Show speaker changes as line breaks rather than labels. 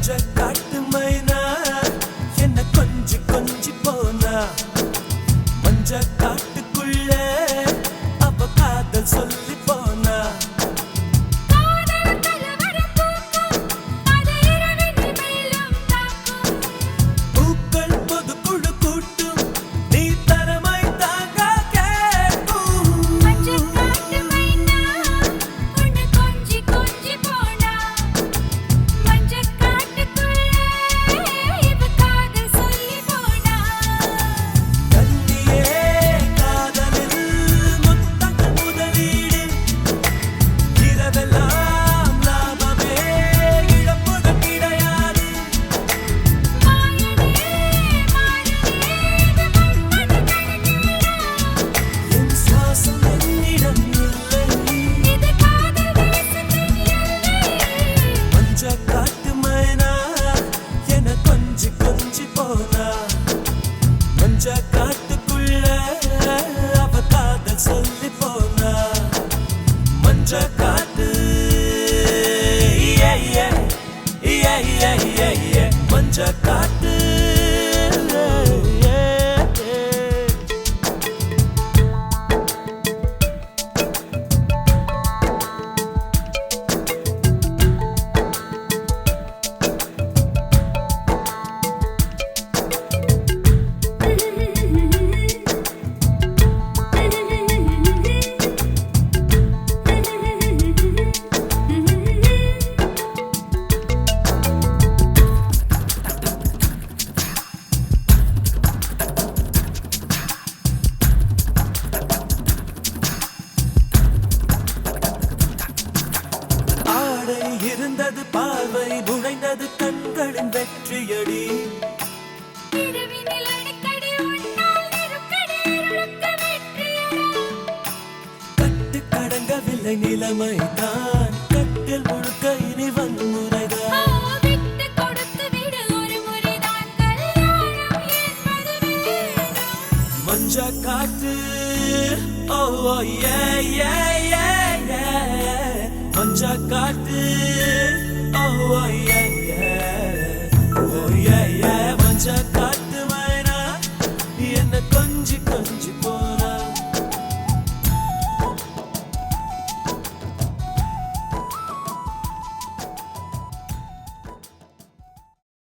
மஞ்ச காட்டு மைனா என்ன கொஞ்சி கொஞ்சி போனா மஞ்ச காட்டுக்குள்ள அவ காதல் சொல்லி போனா பூக்கள் பொது குழு கூட்டும் நீ தரமை தாங்க கேட்கும் காட்டுக்குள்ள அவ காதல் சொல்லி போனா மஞ்ச காட்டு மஞ்ச காட்டு இருந்தது பார்வை நுழைந்தது கண்களின் வெற்றியடி கட்டு கடங்கவில்லை நிலைமை தான் கட்டில் முழுக்க இனி வன்முறைதான் மஞ்ச காட்டு மஞ்ச காட்டு